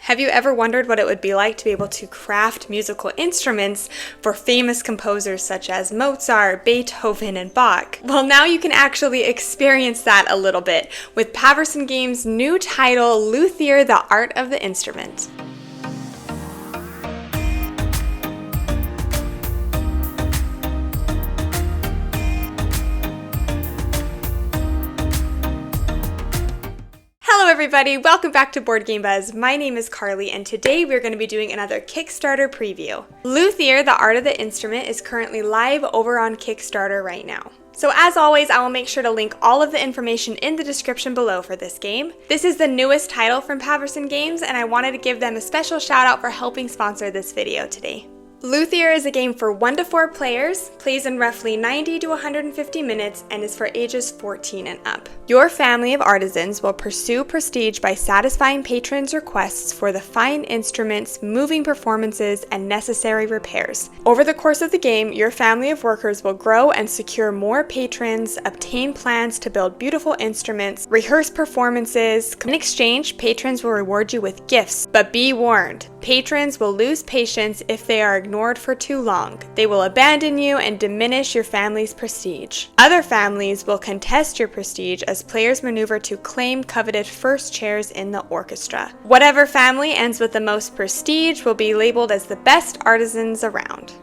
Have you ever wondered what it would be like to be able to craft musical instruments for famous composers such as Mozart, Beethoven, and Bach? Well, now you can actually experience that a little bit with Paverson Games' new title, Luthier, the Art of the Instrument. Hello everybody, welcome back to Board Game Buzz. My name is Carly and today we're going to be doing another Kickstarter preview. Luthier, the Art of the Instrument is currently live over on Kickstarter right now. So as always, I will make sure to link all of the information in the description below for this game. This is the newest title from Paverson Games and I wanted to give them a special shout out for helping sponsor this video today. Luthier is a game for 1 to 4 players, plays in roughly 90 to 150 minutes, and is for ages 14 and up. Your family of artisans will pursue prestige by satisfying patrons' requests for the fine instruments, moving performances, and necessary repairs. Over the course of the game, your family of workers will grow and secure more patrons, obtain plans to build beautiful instruments, rehearse performances. In exchange, patrons will reward you with gifts, but be warned, patrons will lose patience if they are ignored for too long. They will abandon you and diminish your family's prestige. Other families will contest your prestige as players maneuver to claim coveted first chairs in the orchestra. Whatever family ends with the most prestige will be labeled as the best artisans around.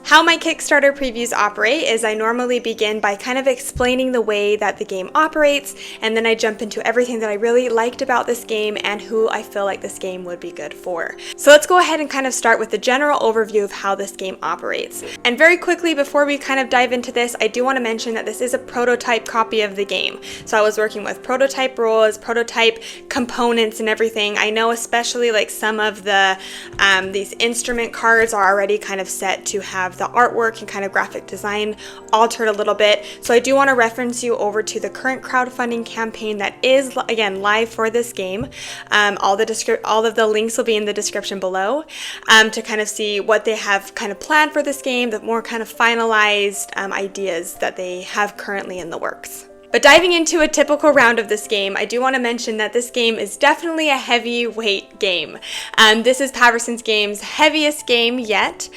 How my Kickstarter previews operate is I normally begin by kind of explaining the way that the game operates, and then I jump into everything that I really liked about this game and who I feel like this game would be good for. So let's go ahead and kind of start with the general overview of how this game operates. And very quickly, before we kind of dive into this, I do want to mention that this is a prototype copy of the game. So I was working with prototype rules, prototype components and everything. I know especially like some of the these instrument cards are already kind of set to have the artwork and kind of graphic design altered a little bit. So I do want to reference you over to the current crowdfunding campaign that is, again, live for this game. All of the links will be in the description below to kind of see what they have kind of planned for this game, the more kind of finalized ideas that they have currently in the works. But diving into a typical round of this game, I do want to mention that this game is definitely a heavyweight game. This is Paverson Games' heaviest game yet.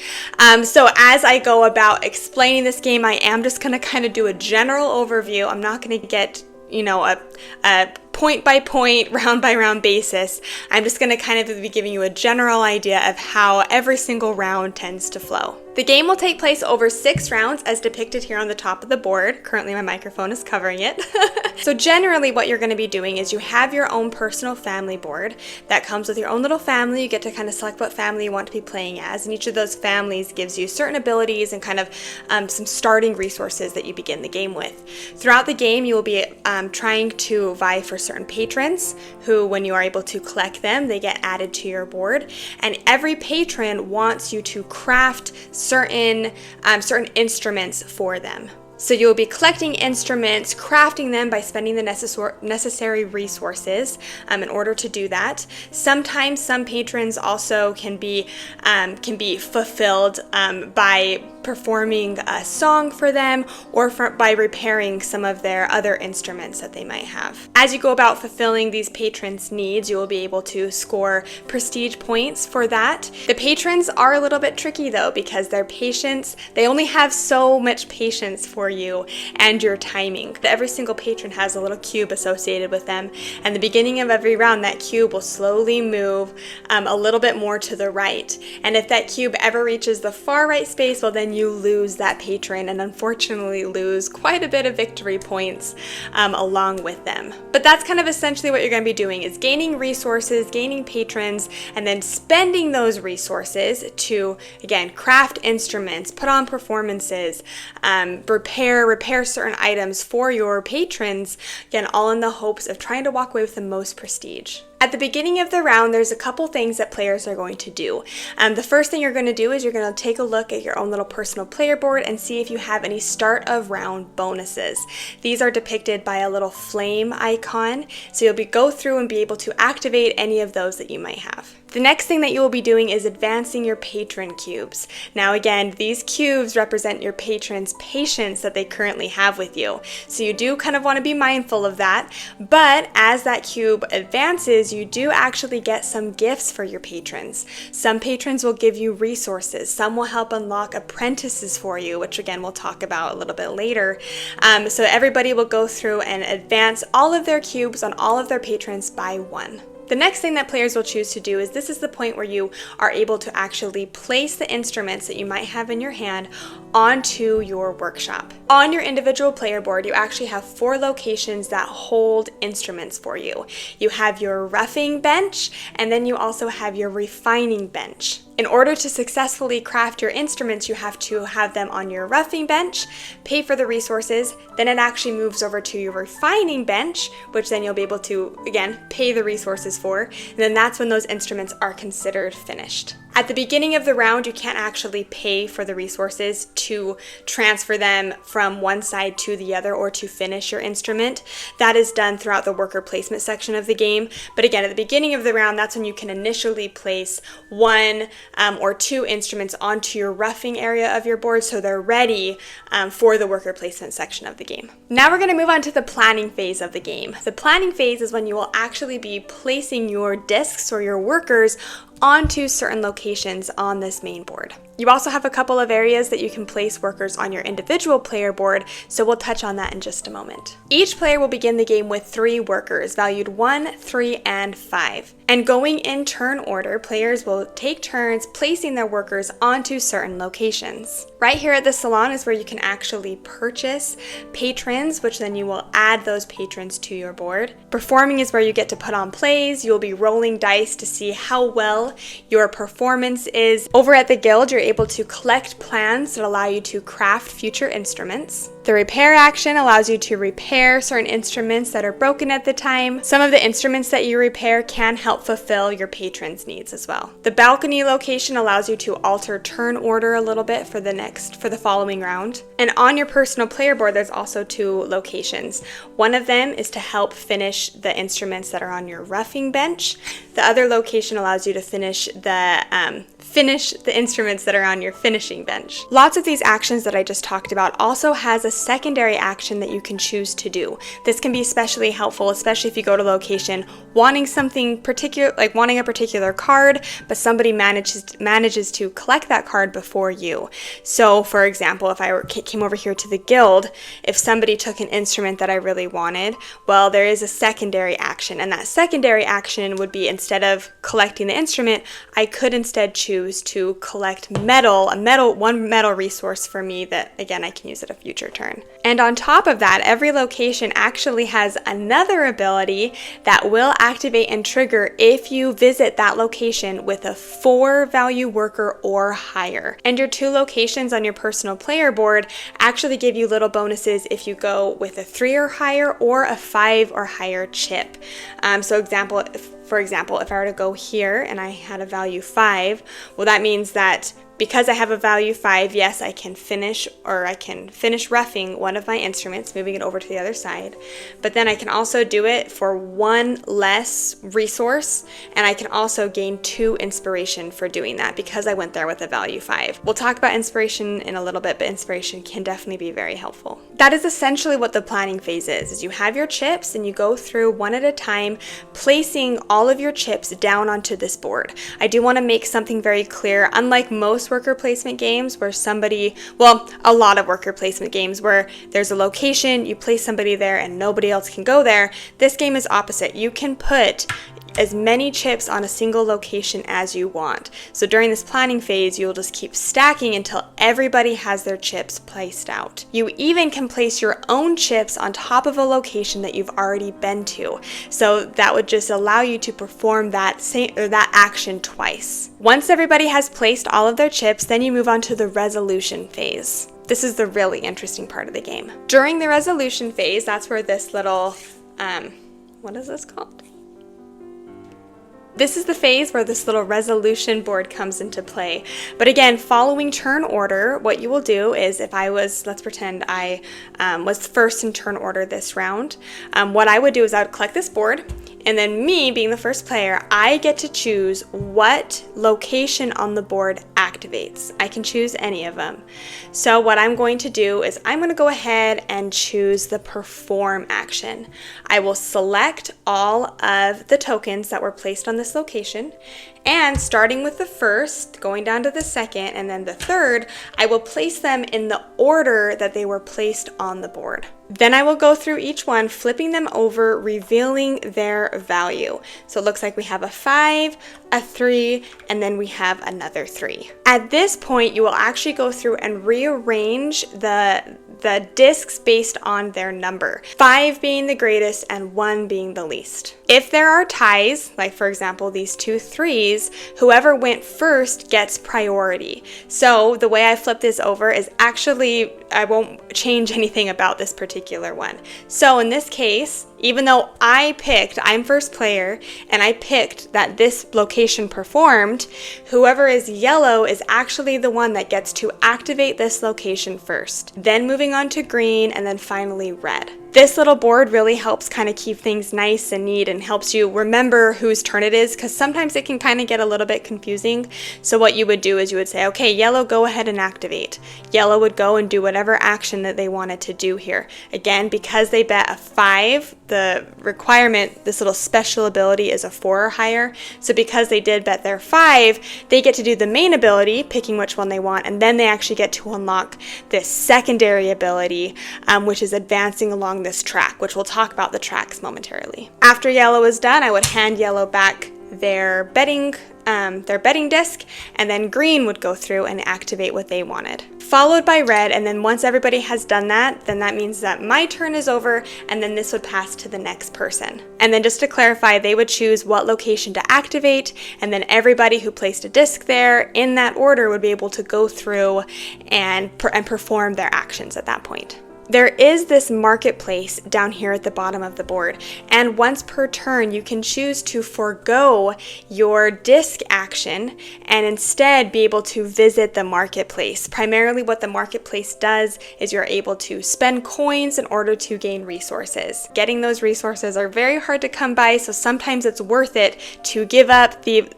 So as I go about explaining this game, I am just going to kind of do a general overview. I'm not going to get, a point by point, round by round basis. I'm just going to kind of be giving you a general idea of how every single round tends to flow. The game will take place over 6 rounds as depicted here on the top of the board. Currently my microphone is covering it. So generally what you're going to be doing is you have your own personal family board that comes with your own little family. You get to kind of select what family you want to be playing as, and each of those families gives you certain abilities and kind of some starting resources that you begin the game with. Throughout the game you will be trying to vie for certain patrons who, when you are able to collect them, they get added to your board, and every patron wants you to craft certain instruments for them. So you'll be collecting instruments, crafting them by spending the necessary resources in order to do that. Sometimes some patrons also can be fulfilled by performing a song for them or by repairing some of their other instruments that they might have. As you go about fulfilling these patrons' needs, you will be able to score prestige points for that. The patrons are a little bit tricky though, because their patience, they only have so much patience for you and your timing. Every single patron has a little cube associated with them, and the beginning of every round that cube will slowly move a little bit more to the right, and if that cube ever reaches the far right space, well then you lose that patron and unfortunately lose quite a bit of victory points along with them. But that's kind of essentially what you're going to be doing, is gaining resources, gaining patrons, and then spending those resources to, again, craft instruments, put on performances, repair certain items for your patrons, again, all in the hopes of trying to walk away with the most prestige. At the beginning of the round, there's a couple things that players are going to do. The first thing you're going to do is you're going to take a look at your own little personal player board and see if you have any start of round bonuses. These are depicted by a little flame icon, so you'll go through and be able to activate any of those that you might have. The next thing that you will be doing is advancing your patron cubes. Now again, these cubes represent your patrons' patience that they currently have with you. So you do kind of want to be mindful of that, but as that cube advances, is you do actually get some gifts for your patrons. Some patrons will give you resources. Some will help unlock apprentices for you, which again we'll talk about a little bit later. So everybody will go through and advance all of their cubes on all of their patrons by one. The next thing that players will choose to do is this is the point where you are able to actually place the instruments that you might have in your hand onto your workshop. On your individual player board, you actually have 4 locations that hold instruments for you. You have your roughing bench, and then you also have your refining bench. In order to successfully craft your instruments, you have to have them on your roughing bench, pay for the resources, then it actually moves over to your refining bench, which then you'll be able to, again, pay the resources for, and then that's when those instruments are considered finished. At the beginning of the round, you can't actually pay for the resources to transfer them from one side to the other or to finish your instrument. That is done throughout the worker placement section of the game. But again, at the beginning of the round, that's when you can initially place 1 or 2 instruments onto your roughing area of your board so they're ready for the worker placement section of the game. Now we're going to move on to the planning phase of the game. The planning phase is when you will actually be placing your discs or your workers onto certain locations on this main board. You also have a couple of areas that you can place workers on your individual player board, so we'll touch on that in just a moment. Each player will begin the game with 3 workers, valued 1, 3, and 5. And going in turn order, players will take turns placing their workers onto certain locations. Right here at the salon is where you can actually purchase patrons, which then you will add those patrons to your board. Performing is where you get to put on plays. You'll be rolling dice to see how well your performance is. Over at the guild, you're able to collect plans that allow you to craft future instruments. The repair action allows you to repair certain instruments that are broken at the time. Some of the instruments that you repair can help fulfill your patrons' needs as well. The balcony location allows you to alter turn order a little bit for the following round. And on your personal player board, there's also 2 locations. One of them is to help finish the instruments that are on your roughing bench. The other location allows you to finish the instruments that are on your finishing bench. Lots of these actions that I just talked about also has a secondary action that you can choose to do. This can be especially helpful, especially if you go to a location wanting something particular, like wanting a particular card, but somebody manages to collect that card before you. So for example, if I came over here to the guild, if somebody took an instrument that I really wanted, well, there is a secondary action, and that secondary action would be, instead of collecting the instrument, I could instead choose to collect one metal resource for me that, again, I can use at a future turn. And on top of that, every location actually has another ability that will activate and trigger if you visit that location with a 4 value worker or higher. And your 2 locations on your personal player board actually give you little bonuses if you go with a 3 or higher or a 5 or higher chip. For example, if I were to go here and I had a value 5, well, that means that because I have a value 5, yes, I can finish roughing one of my instruments, moving it over to the other side. But then I can also do it for 1 less resource, and I can also gain 2 inspiration for doing that because I went there with a value 5. We'll talk about inspiration in a little bit, but inspiration can definitely be very helpful. That is essentially what the planning phase is you have your chips and you go through one at a time, placing all of your chips down onto this board. I do want to make something very clear. Unlike most worker placement games where a lot of worker placement games where there's a location, you place somebody there and nobody else can go there, this game is opposite. You can put as many chips on a single location as you want. So during this planning phase, you'll just keep stacking until everybody has their chips placed out. You even can place your own chips on top of a location that you've already been to. So that would just allow you to perform that action twice. Once everybody has placed all of their chips, then you move on to the resolution phase. This is the really interesting part of the game. During the resolution phase, that's where this little, what is this called? This is the phase where this little resolution board comes into play. But again, following turn order, what you will do is let's pretend I was first in turn order this round. What I would do is I would collect this board. And then me, being the first player, I get to choose what location on the board activates. I can choose any of them. So what I'm going to do is I'm going to go ahead and choose the perform action. I will select all of the tokens that were placed on this location, and starting with the first, going down to the second, and then the third, I will place them in the order that they were placed on the board. Then I will go through each one, flipping them over, revealing their value. So it looks like we have a 5, a 3, and then we have another 3. At this point, you will actually go through and rearrange the discs based on their number, 5 being the greatest and 1 being the least. If there are ties, like for example these 2 3s, whoever went first gets priority. So the way I flip this over is actually, I won't change anything about this particular one. So in this case, even though I'm first player, and I picked that this location performed, whoever is yellow is actually the one that gets to activate this location first. Then moving on to green, and then finally red. This little board really helps kind of keep things nice and neat and helps you remember whose turn it is, because sometimes it can kind of get a little bit confusing. So what you would do is you would say, okay, yellow, go ahead and activate. Yellow would go and do whatever action that they wanted to do here. Again, because they bet a 5, the requirement, this little special ability is a 4 or higher. So because they did bet their 5, they get to do the main ability, picking which one they want, and then they actually get to unlock this secondary ability, which is advancing along this track, which we'll talk about the tracks momentarily. After yellow is done, I would hand yellow back their betting disc, and then green would go through and activate what they wanted, followed by red. And then once everybody has done that, then that means that my turn is over, and then this would pass to the next person. And then just to clarify, they would choose what location to activate, and then everybody who placed a disc there in that order would be able to go through and perform their actions at that point. There is this marketplace down here at the bottom of the board, and once per turn you can choose to forego your disc action and instead be able to visit the marketplace. Primarily what the marketplace does is you're able to spend coins in order to gain resources. Getting those resources are very hard to come by, so sometimes it's worth it to give up the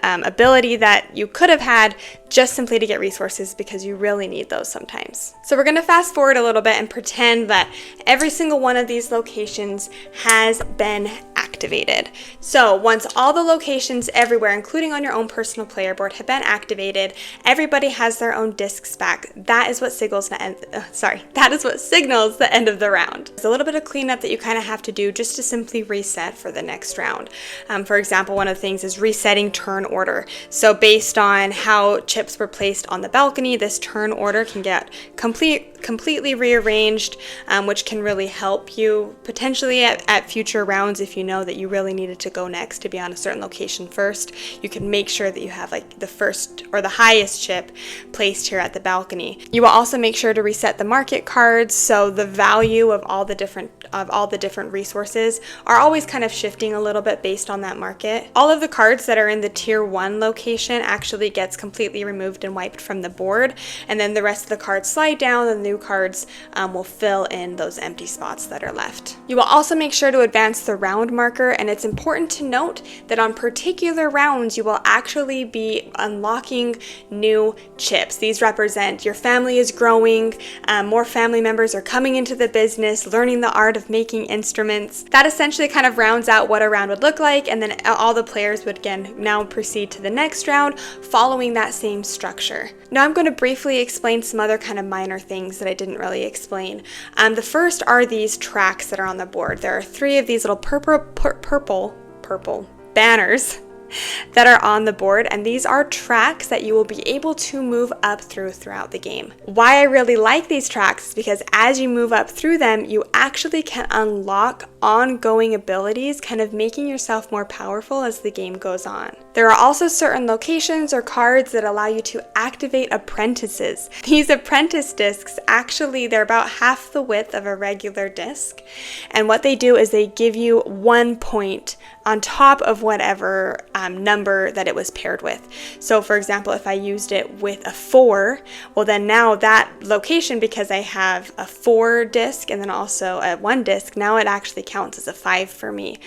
ability that you could have had just simply to get resources, because you really need those sometimes. So we're going to fast forward a little bit and pretend that every single one of these locations has been activated. So once all the locations everywhere, including on your own personal player board, have been activated, everybody has their own discs back. That is what signals the end of the round. There's a little bit of cleanup that you kind of have to do just to simply reset for the next round. For example, one of the things is resetting turn order. So based on how chips were placed on the balcony, this turn order can get completely rearranged, which can really help you potentially at future rounds. If you know that you really needed to go next to be on a certain location first, you can make sure that you have like the first or the highest chip placed here at the balcony. You will also make sure to reset the market cards, so the value of all the different resources are always kind of shifting a little bit based on that market. All of the cards that are in the tier 1 location actually gets completely removed and wiped from the board, and then the rest of the cards slide down, and the new cards will fill in those empty spots that are left. You will also make sure to advance the round marker, and it's important to note that on particular rounds you will actually be unlocking new chips. These represent your family is growing, more family members are coming into the business, learning the art of making instruments. That essentially kind of rounds out what a round would look like, and then all the players would again now proceed to the next round following that same structure. Now I'm going to briefly explain some other kind of minor things that I didn't really explain. The first are these tracks that are on the board. There are 3 of these little purple banners that are on the board, and these are tracks that you will be able to move up throughout the game. Why I really like these tracks is because as you move up through them, you actually can unlock ongoing abilities, kind of making yourself more powerful as the game goes on. There are also certain locations or cards that allow you to activate apprentices. These apprentice discs, actually, they're about half the width of a regular disc, and what they do is they give you 1 point on top of whatever number that it was paired with. So for example, if I used it with a 4, well then now that location, because I have a 4 disc and then also a 1 disc, now it actually counts as a 5 for me.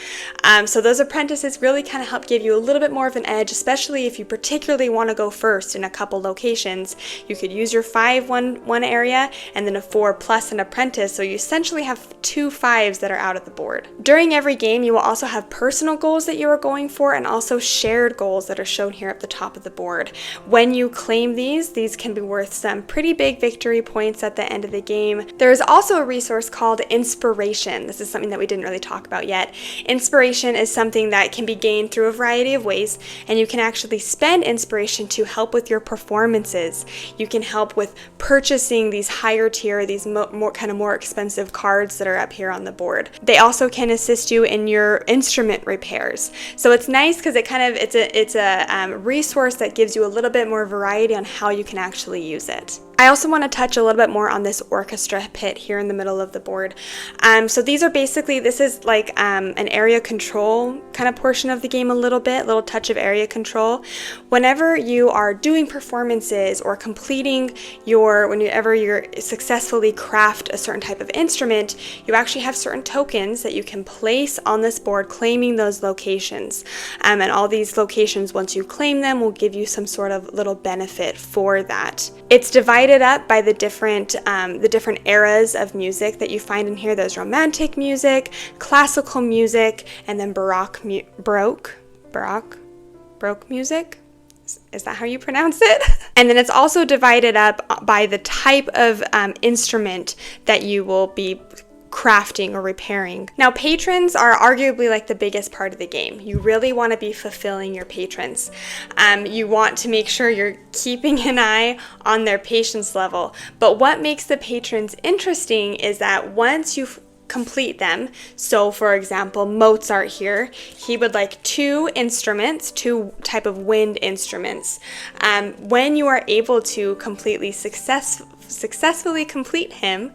So those apprentices really kind of help give you a little bit more of an edge, especially if you particularly want to go first in a couple locations. You could use your 5 one area and then a 4 plus an apprentice, so you essentially have 2 5s that are out of the board. During every game, you will also have personal goals that you are going for and also shared goals that are shown here at the top of the board. When you claim these can be worth some pretty big victory points at the end of the game. There is also a resource called inspiration. This is something that we didn't really talk about yet. Inspiration is something that can be gained through a variety of ways, and you can actually spend inspiration to help with your performances. You can help with purchasing these higher tier, these more expensive cards that are up here on the board. They also can assist you in your instrument repairs. So it's nice because it's a resource that gives you a little bit more variety on how you can actually use it. I also want to touch a little bit more on this orchestra pit here in the middle of the board. So these are basically, this is like an area control kind of portion of the game, a little touch of area control. Whenever you are doing performances or completing whenever you're successfully craft a certain type of instrument, you actually have certain tokens that you can place on this board claiming those locations. And all these locations, once you claim them, will give you some sort of little benefit for that. It's divided up by the different eras of music that you find in here. There's romantic music, classical music, and then baroque music. Is that how you pronounce it? And then it's also divided up by the type of instrument that you will be crafting or repairing. Now, patrons are arguably like the biggest part of the game. You really want to be fulfilling your patrons. You want to make sure you're keeping an eye on their patience level. But what makes the patrons interesting is that once you complete them, so for example, Mozart here, he would like 2 instruments, 2 type of wind instruments. When you are able to completely successfully complete him,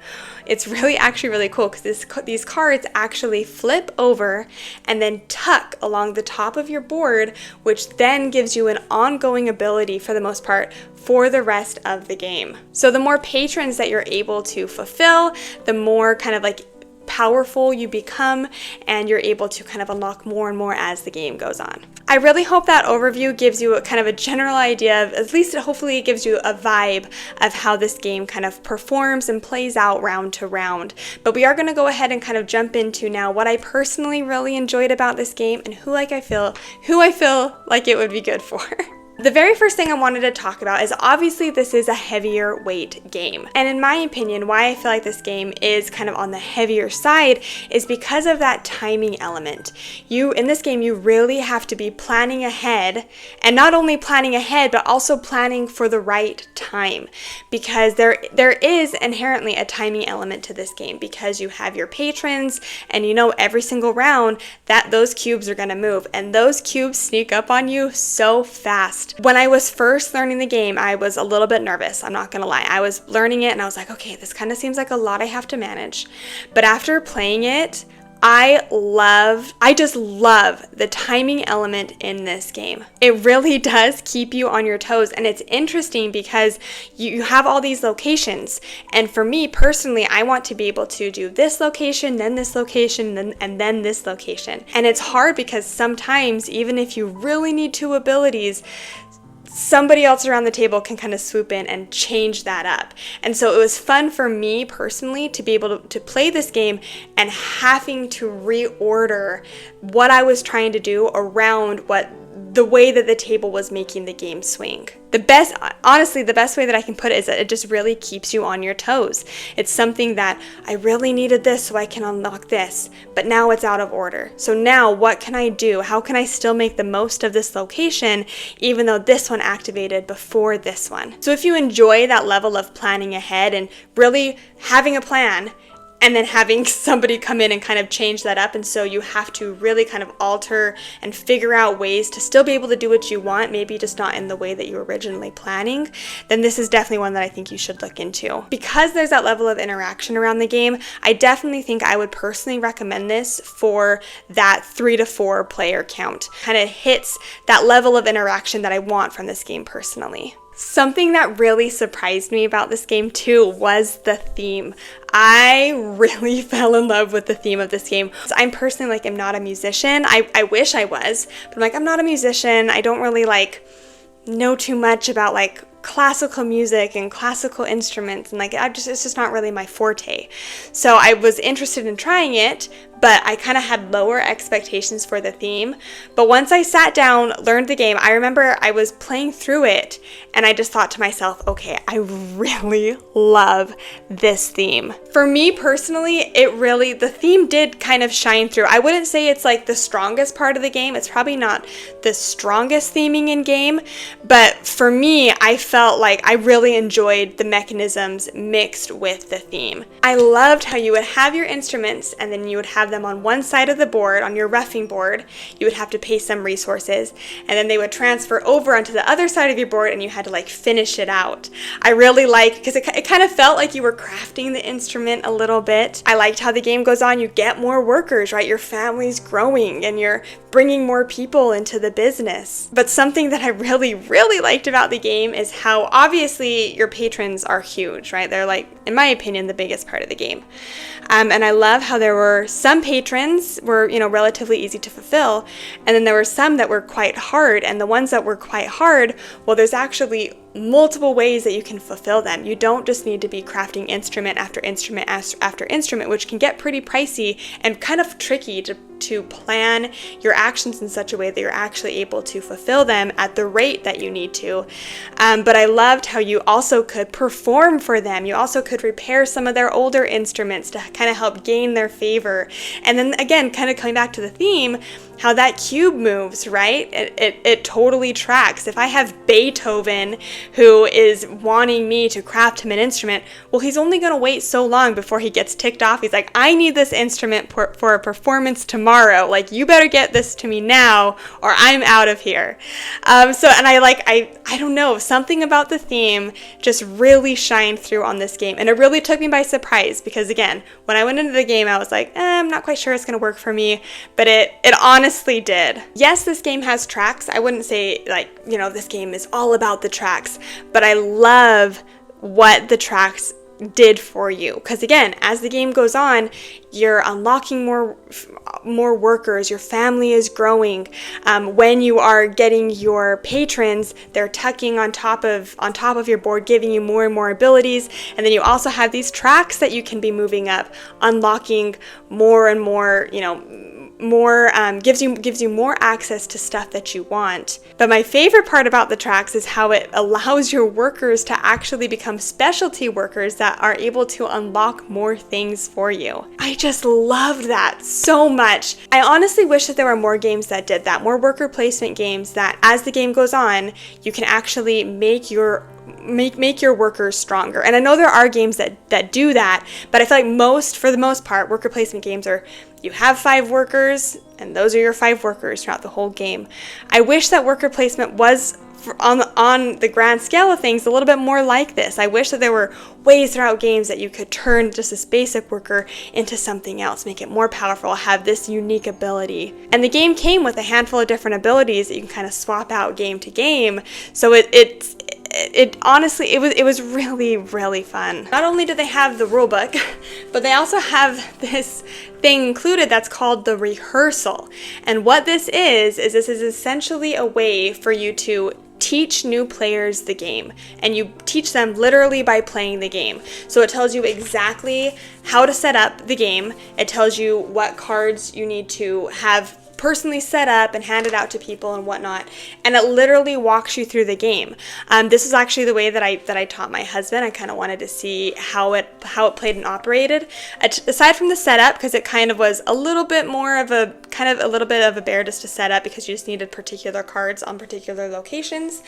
it's actually really cool because these cards actually flip over and then tuck along the top of your board, which then gives you an ongoing ability for the most part for the rest of the game. So the more patrons that you're able to fulfill, the more kind of like powerful you become, and you're able to kind of unlock more and more as the game goes on. I really hope that overview gives you a kind of a general idea of, at least hopefully it gives you a vibe of how this game kind of performs and plays out round to round. But we are going to go ahead and kind of jump into now what I personally really enjoyed about this game and who I feel like it would be good for. The very first thing I wanted to talk about is obviously this is a heavier weight game. And in my opinion, why I feel like this game is kind of on the heavier side is because of that timing element. In this game, you really have to be planning ahead, and not only planning ahead, but also planning for the right time, because there is inherently a timing element to this game, because you have your patrons and you know every single round that those cubes are going to move, and those cubes sneak up on you so fast. When I was first learning the game, I was a little bit nervous, I'm not gonna lie. I was learning it and I was like, okay, this kind of seems like a lot I have to manage. But after playing it, I just love the timing element in this game. It really does keep you on your toes, and it's interesting because you have all these locations, and for me personally, I want to be able to do this location, then this location, and then this location. And it's hard because sometimes, even if you really need 2 abilities, somebody else around the table can kind of swoop in and change that up. And so it was fun for me personally to be able to play this game and having to reorder what I was trying to do around the way that the table was making the game swing. Honestly, the best way that I can put it is that it just really keeps you on your toes. It's something that I really needed this so I can unlock this, but now it's out of order. So now what can I do? How can I still make the most of this location even though this one activated before this one? So if you enjoy that level of planning ahead and really having a plan, and then having somebody come in and kind of change that up. And so you have to really kind of alter and figure out ways to still be able to do what you want, maybe just not in the way that you were originally planning, then this is definitely one that I think you should look into. Because there's that level of interaction around the game, I definitely think I would personally recommend this for that 3 to 4 player count. Kind of hits that level of interaction that I want from this game personally. Something that really surprised me about this game too was the theme. I really fell in love with the theme of this game. So I'm personally like, I'm not a musician. I wish I was, but I'm like, I'm not a musician. I don't really like know too much about like classical music and classical instruments, and like it's just not really my forte. So I was interested in trying it, but I kind of had lower expectations for the theme. But once I sat down, learned the game, I remember I was playing through it and I just thought to myself, okay, I really love this theme. For me personally, the theme did kind of shine through. I wouldn't say it's like the strongest part of the game. It's probably not the strongest theming in game, but for me, I felt like I really enjoyed the mechanisms mixed with the theme. I loved how you would have your instruments and then you would have them on one side of the board, on your roughing board. You would have to pay some resources, and then they would transfer over onto the other side of your board and you had to like finish it out. I really liked, because it kind of felt like you were crafting the instrument a little bit. I liked how the game goes on. You get more workers, right? Your family's growing and you're bringing more people into the business. But something that I really, really liked about the game is how obviously your patrons are huge, right? They're like, in my opinion, the biggest part of the game. And I love how there were some patrons were, relatively easy to fulfill, and then there were some that were quite hard, and the ones that were quite hard, well, there's actually multiple ways that you can fulfill them. You don't just need to be crafting instrument after instrument after instrument, which can get pretty pricey and kind of tricky to plan your actions in such a way that you're actually able to fulfill them at the rate that you need to. But I loved how you also could perform for them. You also could repair some of their older instruments to kind of help gain their favor. And then again, kind of coming back to the theme, how that cube moves, right? It totally tracks. If I have Beethoven who is wanting me to craft him an instrument, well, he's only going to wait so long before he gets ticked off. He's like, I need this instrument for a performance tomorrow. Like, you better get this to me now or I'm out of here. And I don't know, something about the theme just really shined through on this game. And it really took me by surprise because, again, when I went into the game, I was like, I'm not quite sure it's going to work for me. But it honestly did. Yes, this game has tracks. I wouldn't say this game is all about the tracks, but I love what the tracks did for you. Because again, as the game goes on, you're unlocking more workers, your family is growing. When you are getting your patrons, they're tucking on top of your board, giving you more and more abilities. And then you also have these tracks that you can be moving up, unlocking more and more, gives you more access to stuff that you want. But my favorite part about the tracks is how it allows your workers to actually become specialty workers that are able to unlock more things for you. I just loved that so much. I honestly wish that there were more games that did that, more worker placement games that as the game goes on, you can actually make your workers stronger. And I know there are games that do that, but I feel like for the most part, worker placement games are, you have 5 workers, and those are your 5 workers throughout the whole game. I wish that worker placement was, on the grand scale of things, a little bit more like this. I wish that there were ways throughout games that you could turn just this basic worker into something else, make it more powerful, have this unique ability. And the game came with a handful of different abilities that you can kind of swap out game to game. So it honestly, it was really, really fun. Not only do they have the rule book, but they also have this thing included that's called the rehearsal. And what this is essentially a way for you to teach new players the game, and you teach them literally by playing the game. So it tells you exactly how to set up the game. It tells you what cards you need to have personally set up and handed out to people and whatnot, and it literally walks you through the game. This is actually the way that I taught my husband. I kind of wanted to see how it played and operated. Aside from the setup, because it kind of was a little bit more of a bear just to set up because you just needed particular cards on particular locations.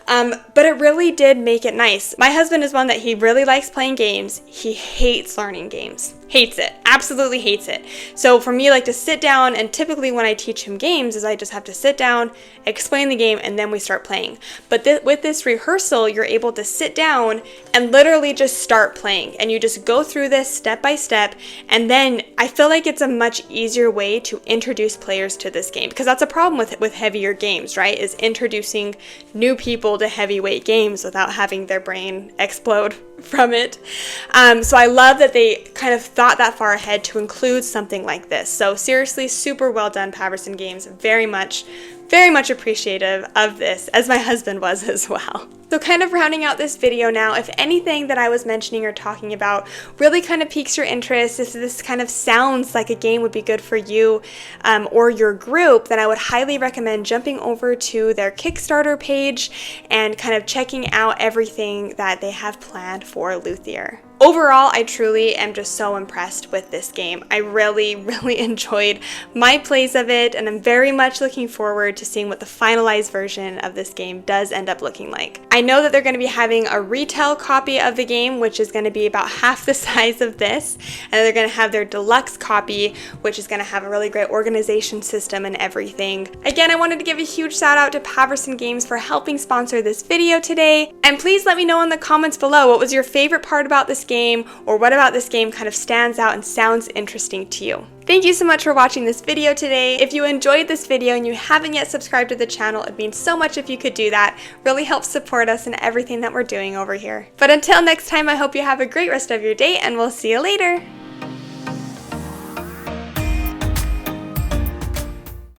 But it really did make it nice. My husband is one that he really likes playing games. He hates learning games. hates it, absolutely hates it. So for me, like to sit down, and typically when I teach him games is I just have to sit down, explain the game, and then we start playing. But with this rehearsal, you're able to sit down and literally just start playing, and you just go through this step by step, and then I feel like it's a much easier way to introduce players to this game, because that's a problem with heavier games, right? Is introducing new people to heavyweight games without having their brain explode from it. So I love that they kind of thought that far ahead to include something like this. So seriously, super well done, Paverson Games. Very much appreciative of this, as my husband was as well. So kind of rounding out this video now, if anything that I was mentioning or talking about really kind of piques your interest, if this kind of sounds like a game would be good for you or your group, then I would highly recommend jumping over to their Kickstarter page and kind of checking out everything that they have planned for Luthier. Overall, I truly am just so impressed with this game. I really enjoyed my plays of it, and I'm very much looking forward to seeing what the finalized version of this game does end up looking like. I know that they're going to be having a retail copy of the game, which is going to be about half the size of this, and they're going to have their deluxe copy, which is going to have a really great organization system and everything. Again, I wanted to give a huge shout out to Paverson Games for helping sponsor this video today, and please let me know in the comments below what was your favorite part about this game, or what about this game kind of stands out and sounds interesting to you. Thank you so much for watching this video today. If you enjoyed this video and you haven't yet subscribed to the channel, it'd mean so much if you could do that. Really helps support us in everything that we're doing over here. But until next time, I hope you have a great rest of your day, and we'll see you later.